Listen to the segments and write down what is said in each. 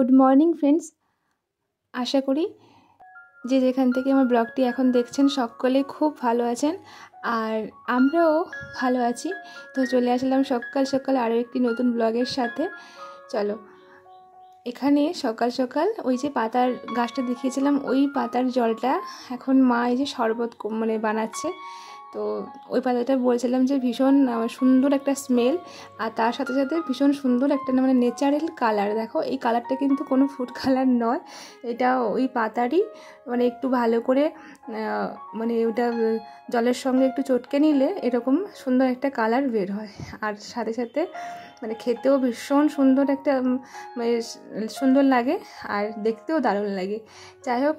Good morning friends, আশা করি যে যেখান থেকে আমার ব্লগটি এখন দেখছেন সকলে খুব ভালো আছেন আর আমরাও ভালো আছি। তো চলে আসলাম সকাল সকাল আরও একটি নতুন ব্লগের সাথে। চলো, এখানে সকাল সকাল ওই যে পাতার গাছটা দেখিয়েছিলাম, ওই পাতার জলটা এখন মা এই যে শরবত বানাচ্ছে। তো ওই পাতাটা বলছিলাম যে ভীষণ সুন্দর একটা স্মেল, আর তার সাথে সাথে ভীষণ সুন্দর একটা ন্যাচারাল কালার। দেখো, এই কালারটা কিন্তু কোনো ফুড কালার নয়, এটা ওই পাতারই একটু ভালো করে ওটা জলের সঙ্গে একটু চটকে নিলে এরকম সুন্দর একটা কালার বের হয়। আর সাথে সাথে খেতেও ভীষণ সুন্দর একটা সুন্দর লাগে আর দেখতেও দারুণ লাগে। যাই হোক,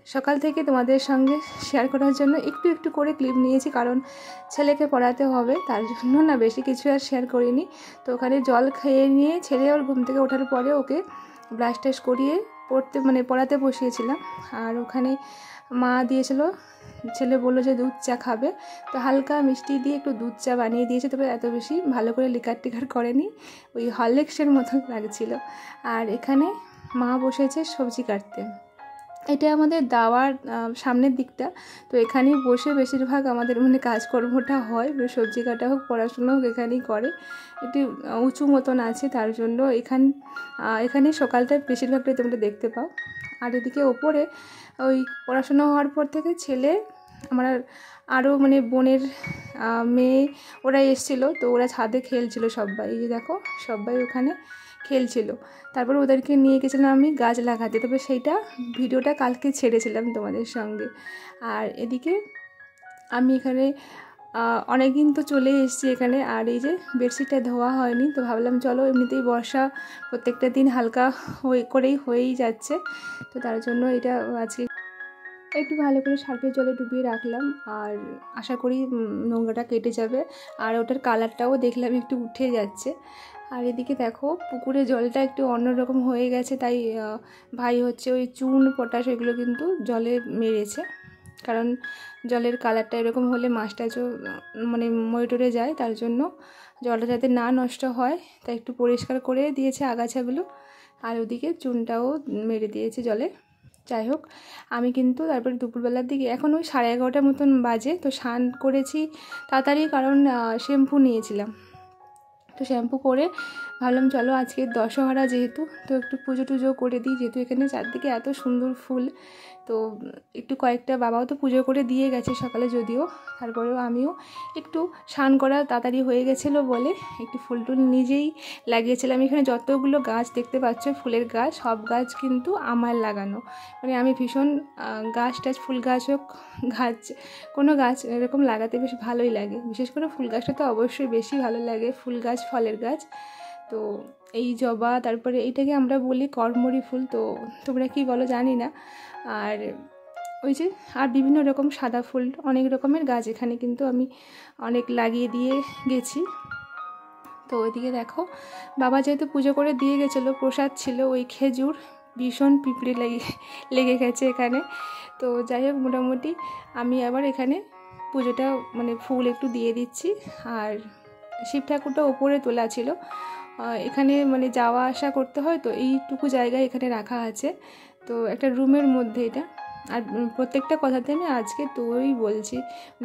সকাল থেকে তোমাদের সঙ্গে শেয়ার করার জন্য একটু একটু করে ক্লিপ নিয়েছি, কারণ ছেলেকে পড়াতে হবে, তার জন্য বেশি কিছু আর শেয়ার করিনি। তো ওখানে জল খেয়ে নিয়ে ছেলে ওর ঘুম থেকে ওঠার পরে ওকে ব্রাশ টাশ করিয়ে পড়াতে বসিয়েছিলাম। আর ওখানে মা দিয়েছিল, ছেলে বললো যে দুধ চা খাবে, তো হালকা মিষ্টি দিয়ে একটু দুধ চা বানিয়ে দিয়েছে, তবে এত বেশি ভালো করে লিকার টিকার করেনি, ওই হরলিক্সের মতন লাগছিল। আর এখানে মা বসেছে সবজি কাটতে। এটা আমাদের দাওয়ার সামনের দিকটা, তো এখানেই বসে বেশিরভাগ আমাদের কাজকর্মটা হয়, সবজি কাটা হোক পড়াশুনো হোক এখানেই করে। একটি উঁচু মতন আছে, তার জন্য এখানে সকালটা বেশিরভাগটাই তোমরা দেখতে পাও। আর এদিকে ওপরে ওই পড়াশুনো হওয়ার পর থেকে ছেলে আমার আরও বোনের মেয়ে ওরা এসেছিলো, তো ওরা ছাদে খেলছিল সবাই, এই যে দেখো সবাই ওখানে খেলছিল। তারপর ওদেরকে নিয়ে গেছিলাম আমি গাছ লাগাতে, তবে সেইটা ভিডিওটা কালকে ছেড়েছিলাম তোমাদের সঙ্গে। আর এদিকে আমি এখানে অনেক দিন তো চলে এসেছি এখানে, আর এই যে বেডশিটটা ধোয়া হয়নি, তো ভাবলাম চলো, এমনিতেই বর্ষা প্রত্যেকটা দিন হালকা হয়েই যাচ্ছে, তো তার জন্য এটা আজকে একটু ভালো করে সার্ফের জলে ডুবিয়ে রাখলাম, আর আশা করি নোংরাটা কেটে যাবে। আর ওটার কালারটাও দেখলাম একটু উঠে যাচ্ছে। আর এদিকে দেখো পুকুরে জলটা একটু অন্যরকম হয়ে গেছে, তাই ভাই হচ্ছে ওই চুন পটাশ এগুলো কিন্তু জলে মেরেছে, কারণ জলের কালারটা এরকম হলে মাছটাও মরে যায়, তার জন্য জলটা যাতে না নষ্ট হয় তাই একটু পরিষ্কার করে দিয়েছে আগাছাগুলো, আর ওদিকে চুনটাও মেরে দিয়েছে জলে। যাই হোক, আমি কিন্তু তারপরে দুপুরবেলার দিকে এখন ওই 11:30 মতন বাজে, তো স্নান করেছি তাড়াতাড়ি, কারণ শ্যাম্পু নিয়েছিলাম। তো শ্যাম্পু করে ভাবলাম চলো আজকে দশহরা যেহেতু, তো একটু পুজো টুজো করে দিই, যেহেতু এখানে চারদিকে এত সুন্দর ফুল, তো একটু কয়েকটা বাবাও তো পুজো করে দিয়ে গেছে সকালে যদিও, তারপরেও আমিও একটু স্নান করা তাড়াতাড়ি হয়ে গেছিলো বলে একটু ফুল টুল নিজেই লাগিয়েছিলাম। এখানে যতগুলো গাছ দেখতে পাচ্ছ ফুলের গাছ, সব গাছ কিন্তু আমার লাগানো, আমি ভীষণ গাছ টাছ ফুল গাছ হোক কোনো গাছ এরকম লাগাতে বেশ ভালোই লাগে, বিশেষ করে ফুল গাছটা তো অবশ্যই বেশি ভালো লাগে, ফুল গাছ ফলের গাছ। তো এই জবা, তারপরে এইটাকে আমরা বলি করমরি ফুল, তো তোমরা কি বলো জানি না। আর ওই যে আর বিভিন্ন রকম সাদা ফুল, অনেক রকমের গাছ এখানে কিন্তু আমি অনেক লাগিয়ে দিয়ে গেছি। তো ওইদিকে দেখো বাবা যেহেতু পুজো করে দিয়ে গেছিলো, প্রসাদ ছিল ওই খেজুর, ভীষণ পিঁপড়ে লেগে গেছে এখানে। তো যাই হোক, মোটামুটি আমি আবার এখানে পুজোটা ফুল একটু দিয়ে দিচ্ছি। আর শিব ঠাকুরটা ওপরে তোলা ছিল, এখানে যাওয়া আসা করতে হয়, তো এইটুকু জায়গায় এখানে রাখা আছে, তো একটা রুমের মধ্যে এটা। আর প্রত্যেকটা কথাতে আমি আজকে তুই বলছি,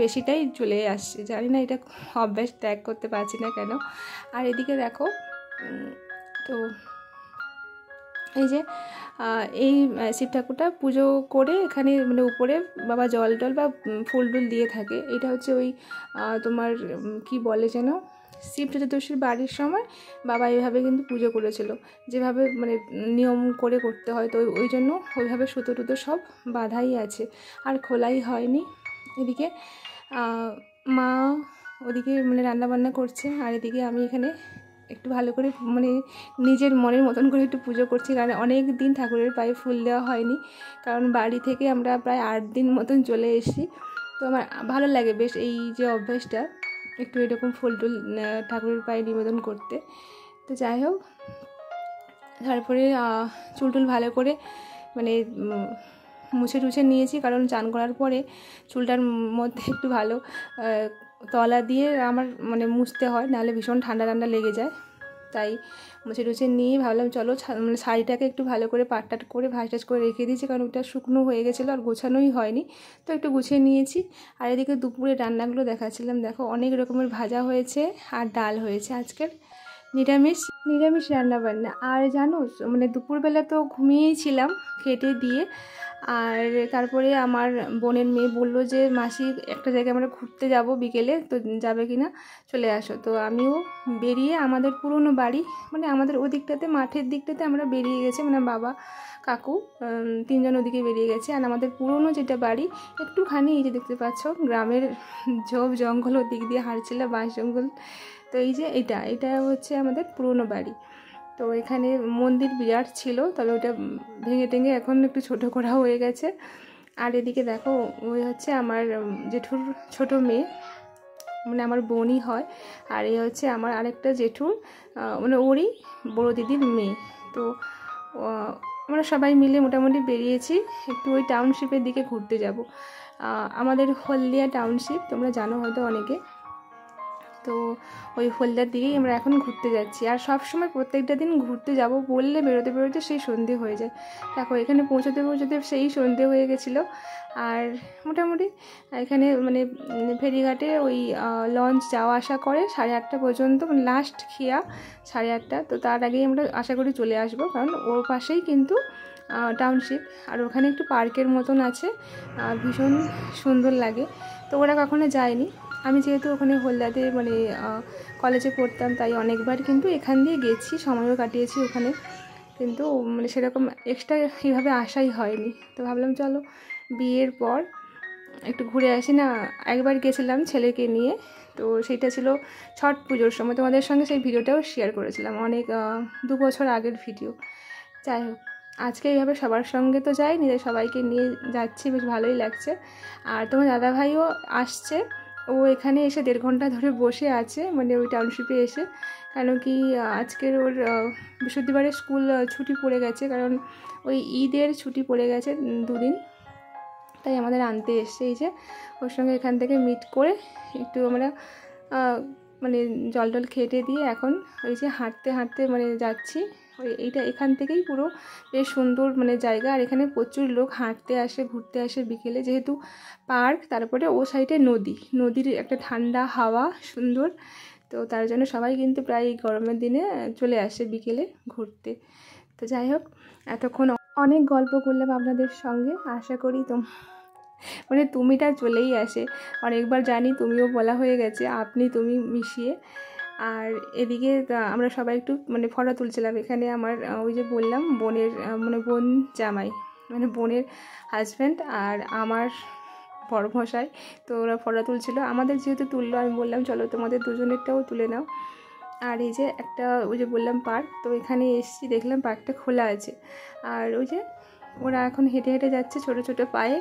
বেশিটাই চলে আসছে, জানি না এটা অভ্যাস ত্যাগ করতে পারছি না কেন। আর এদিকে দেখো, তো এই যে এই শিব ঠাকুরটা পুজো করে এখানে উপরে বাবা জল টল বা ফুল টুল দিয়ে থাকে। এটা হচ্ছে ওই তোমার কি বলে যেন, শিব চতুর্দশীর বাড়ির সময় বাবা এইভাবে কিন্তু পুজো করেছিল, যেভাবে নিয়ম করে করতে হয়, তো ওই জন্য ওইভাবে সুতো টুতো সব বাঁধাই আছে, আর খোলাই হয়নি। এদিকে মা ওদিকে রান্নাবান্না করছে, আর এদিকে আমি এখানে একটু ভালো করে নিজের মনের মতন করে একটু পুজো করছি, কারণ অনেক দিন ঠাকুরের পায়ে ফুল দেওয়া হয়নি, কারণ বাড়ি থেকে আমরা প্রায় 8 দিন মতন চলে এসেছি, তো আমার ভালো লাগে বেশ এই যে অভ্যাসটা, একটু এরকম ফুল টুল ঠাকুরের পায়ে নিবেদন করতে। তো যাই হোক, তারপরে চুল টুল ভালো করে মুছে টুছে নিয়েছি, কারণ চান করার পরে চুলটার মধ্যে একটু ভালো তলা দিয়ে আমার মুছতে হয়, নাহলে ভীষণ ঠান্ডা ঠান্ডা লেগে যায়, তাই মুছে টুছে নিয়ে ভাবলাম চলো মানে শাড়িটাকে একটু ভালো করে পাটটাট করে ভাঁজ টাজ করে রেখে দিয়েছি, কারণ ওটা শুকনো হয়ে গেছিলো আর গোছানোই হয়নি, তো একটু গুছিয়ে নিয়েছি। আর এদিকে দুপুরে রান্নাগুলো দেখাচ্ছিলাম, দেখো অনেক রকমের ভাজা হয়েছে আর ডাল হয়েছে আজকের, নিরামিষ রান্নাবান্না। আর জানো মানে দুপুরবেলা তো ঘুমিয়েই ছিলাম খেটে দিয়ে, আর তারপরে আমার বোনের মেয়ে বললো যে মাসি একটা জায়গায় আমরা ঘুরতে যাব বিকেলে, তো যাবে কি না, চলে আসো। তো আমিও বেরিয়ে আমাদের পুরনো বাড়ি মানে আমাদের ওদিকটাতে মাঠের দিকটাতে আমরা বেরিয়ে গেছি, মানে বাবা কাকু তিনজন ওদিকে বেরিয়ে গেছে। আর আমাদের পুরনো যেটা বাড়ি একটুখানি এই যে দেখতে পাচ্ছ গ্রামের ঝোপ জঙ্গল ওদিক দিয়ে হাঁটছিল, বাঁশ জঙ্গল, তো এই যে এটা হচ্ছে আমাদের পুরনো বাড়ি। তো এখানে মন্দির বিরাট ছিল, তবে ওটা ভেঙে টেঙে এখন একটু ছোটো করা হয়ে গেছে। আর এদিকে দেখো ওই হচ্ছে আমার জেঠুর ছোট মেয়ে, মানে আমার বোনই হয়, আর এই হচ্ছে আমার আরেকটা জেঠুর মানে ওরই বড় দিদির মেয়ে। তো আমরা সবাই মিলে মোটামুটি বেরিয়েছি একটু ওই টাউনশিপের দিকে ঘুরতে যাব। আমাদের হলদিয়া টাউনশিপ তোমরা জানো হয়তো অনেকে, তো ওই হলদার দিকেই আমরা এখন ঘুরতে যাচ্ছি। আর সব সময় প্রত্যেকটা দিন ঘুরতে যাব বললে বেরোতে বেরোতে সেই সন্ধে হয়ে যায়। দেখো এখানে পৌঁছতে পৌঁছতে সেই সন্ধে হয়ে গেছিলো। আর মোটামুটি এখানে মানে ফেরিঘাটে ওই লঞ্চ যাওয়া আসা করে 8:30 পর্যন্ত, মানে লাস্ট খিয়া 8:30, তো তার আগেই আমরা আশা করি চলে আসবো, কারণ ওর পাশেই কিন্তু টাউনশিপ। আর ওখানে একটু পার্কের মতন আছে, ভীষণ সুন্দর লাগে। তো ওরা কখনো যায়নি, আমি যেহেতু ওখানে হলদাতে মানে কলেজে পড়তাম, তাই অনেকবার কিন্তু এখান দিয়ে গেছি, সময়ও কাটিয়েছি ওখানে, কিন্তু মানে সেরকম এক্সট্রা এইভাবে আসাই হয়নি। তো ভাবলাম চলো বিয়ের পর একটু ঘুরে আসি না। একবার গেছিলাম ছেলেকে নিয়ে, তো সেইটা ছিল ছট পুজোর সময়, তোমাদের সঙ্গে সেই ভিডিওটাও শেয়ার করেছিলাম, অনেক 2 বছর আগের ভিডিও। যাই হোক আজকে এইভাবে সবার সঙ্গে তো যাইনি, সবাইকে নিয়ে যাচ্ছি, বেশ ভালোই লাগছে। আর তোমার দাদাভাইও আসছে, ও এখানে এসে 1.5 ঘন্টা ধরে বসে আছে, মানে ওই টাউনশিপে এসে, কেন কি আজকের ওর বৃহস্পতিবারে স্কুল ছুটি পড়ে গেছে, কারণ ওই ঈদের ছুটি পড়ে গেছে 2 দিন, তাই আমাদের আনতে এসছে। এই যে ওর সঙ্গে এখান থেকে মিট করে একটু আমরা মানে জল টল খেটে দিয়ে এখন ওই যে হাঁটতে হাঁটতে মানে যাচ্ছি। এইটা এখান থেকেই পুরো বেশ সুন্দর মানে জায়গা, আর এখানে প্রচুর লোক হাঁটতে আসে ঘুরতে আসে বিকেলে, যেহেতু পার্ক, তারপরে ও সাইডে নদীর একটা ঠান্ডা হাওয়া সুন্দর, তো তার জন্য সবাই কিন্তু প্রায় গরমের দিনে চলে আসে বিকেলে ঘুরতে। তো যাই হোক এতক্ষণ অনেক গল্প করলাম আপনাদের সঙ্গে, আশা করি মানে তুমিটা চলেই আসে, অনেকবার জানি তুমিও বলা হয়ে গেছে, আপনি তুমি মিশিয়ে। আর এদিকে আমরা সবাই একটু মানে ফটো তুলছিলাম এখানে, আমার ওই যে বললাম বোনের মানে বোন জামাই, মানে বোনের হাজব্যান্ড আর আমার বড় মশাই, তো ওরা ফটো তুলছিল, আমাদের যেহেতু তুললো আমি বললাম চলো তোমাদের দুজনেরটাও তুলে নাও। আর এই যে একটা ওই যে বললাম পার্ক, তো এখানে এসেছি দেখলাম পার্কটা খোলা আছে, আর ওই যে ওরা এখন হেঁটে হেঁটে যাচ্ছে ছোট ছোট পায়ে।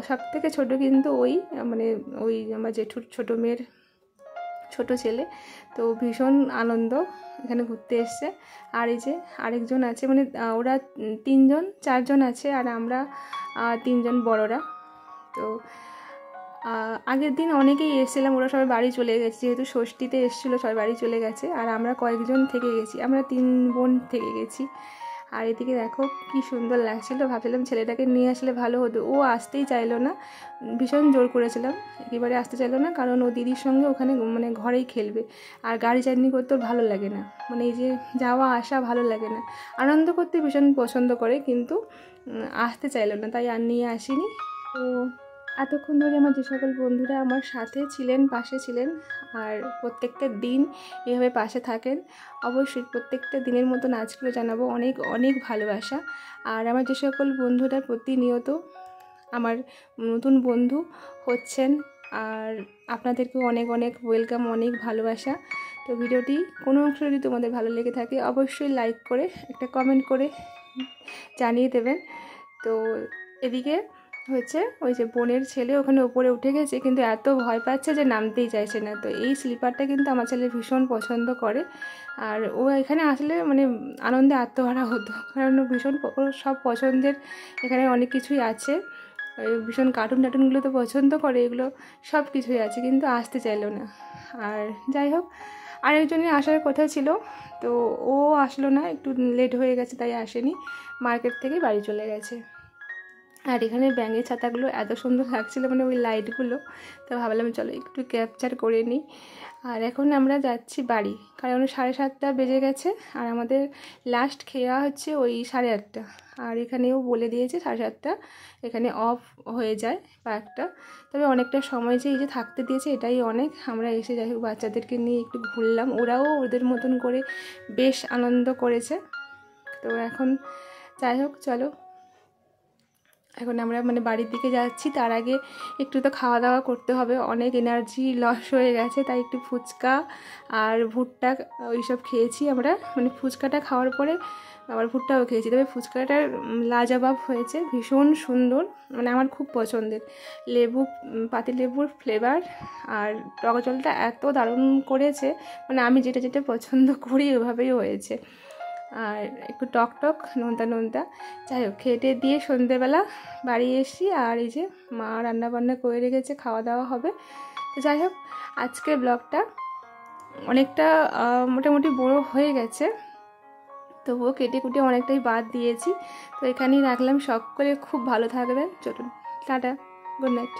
সব থেকে ছোটো কিন্তু ওই মানে ওই আমার জেঠুর ছোটো মেয়ের ছোট ছেলে, তো ভীষণ আনন্দ এখানে ঘুরতে এসছে। আর এই যে আরেকজন আছে, মানে ওরা 4জন আছে, আর আমরা 3জন বড়রা। তো আগের দিন অনেকেই এসেছিলাম, ওরা সবাই বাড়ি চলে গেছে, যেহেতু ষষ্ঠীতে এসেছিলো সবাই বাড়ি চলে গেছে, আর আমরা কয়েকজন থেকে গেছি, আমরা 3 বোন থেকে গেছি। আর এদিকে দেখো কি সুন্দর লাগছিলো, ভাবছিলাম ছেলেটাকে নিয়ে আসলে ভালো হতো, ও আসতেই চাইলো না, ভীষণ জোর করেছিলাম, একেবারে আসতে চাইলো না, কারণ ও দিদির সঙ্গে ওখানে মানে ঘরেই খেলবে, আর গাড়ি জার্নি করতে ওর ভালো লাগে না, মানে এই যে যাওয়া আসা ভালো লাগে না, আনন্দ করতে ভীষণ পছন্দ করে, কিন্তু আসতে চাইলো না, তাই আর নিয়ে আসিনি। তো এতক্ষণ ধরে আমার যে সকল বন্ধুরা আমার সাথে ছিলেন, পাশে ছিলেন, আর প্রত্যেকটা দিন এভাবে পাশে থাকেন, অবশ্যই প্রত্যেকটা দিনের মতন আজকেও জানাবো অনেক অনেক ভালোবাসা। আর আমার যে সকল বন্ধুরা প্রতিনিয়ত আমার নতুন বন্ধু হচ্ছেন, আর আপনাদেরকেও অনেক অনেক ওয়েলকাম, অনেক ভালোবাসা। তো ভিডিওটি কোনো অংশ যদি তোমাদের ভালো লেগে থাকে অবশ্যই লাইক করে একটা কমেন্ট করে জানিয়ে দেবেন। তো এদিকে হচ্ছে ওই যে বোনের ছেলে ওখানে উপরে উঠে গেছে, কিন্তু এত ভয় পাচ্ছে যে নামতেই চাইছে না। তো এই স্লিপারটা কিন্তু আমার ছেলে ভীষণ পছন্দ করে, আর ও এখানে আসলে মানে আনন্দে আত্মহারা হতো, কারণ ভীষণ সব পছন্দের এখানে অনেক কিছুই আছে, ভীষণ কার্টুনগুলো তো পছন্দ করে, এগুলো সব কিছুই আছে, কিন্তু আসতে চাইলো না। আর যাই হোক আরেকজনের আসার কথা ছিল, তো ও আসলো না, একটু লেট হয়ে গেছে তাই আসেনি, মার্কেট থেকে বাড়ি চলে গেছে। আর এখানে ব্যাঙের ছাতাগুলো এত সুন্দর লাগছিলো, মানে ওই লাইটগুলো, তো ভাবলাম চলো একটু ক্যাপচার করে নিই। আর এখন আমরা যাচ্ছি বাড়ি, কারণ 7:30 বেজে গেছে, আর আমাদের লাস্ট খেয়া হচ্ছে ওই 8:30। আর এখানেও বলে দিয়েছে 7:30 এখানে অফ হয়ে যায় পার্কটা। তবে অনেকটা সময় যে এই যে থাকতে দিয়েছে এটাই অনেক। আমরা এসে যাই হোক বাচ্চাদেরকে নিয়ে একটু ঘুরলাম, ওরাও ওদের মতন করে বেশ আনন্দ করেছে। তো এখন যাই হোক চলো, এখন আমরা মানে বাড়ির দিকে যাচ্ছি। তার আগে একটু তো খাওয়া দাওয়া করতে হবে, অনেক এনার্জি লস হয়ে গেছে, তাই একটু ফুচকা আর ভুট্টা ওইসব খেয়েছি আমরা। মানে ফুচকাটা খাওয়ার পরে আবার ভুট্টাও খেয়েছি, তবে ফুচকাটার লাজবাব হয়েছে, ভীষণ সুন্দর, মানে আমার খুব পছন্দের। লেবু, পাতিলেবুর ফ্লেভার আর টক জলটা এত দারুণ করেছে, মানে আমি যেটা যেটা পছন্দ করি ওভাবেই হয়েছে। আর একটু টক টক নোনতা নোনতা। যাই হোক খেটে দিয়ে সন্ধ্যেবেলা বাড়ি এসছি, আর এই যে মা রান্না বান্না করে রেখেছে, খাওয়া দাওয়া হবে। তো যাই হোক আজকের ব্লগটা অনেকটা মোটামুটি বড় হয়ে গেছে, তবুও কেটে কুটে অনেকটাই বাদ দিয়েছি। তো এখানেই রাখলাম, সকলে খুব ভালো থাকবেন, চলুন টাটা, গুড নাইট।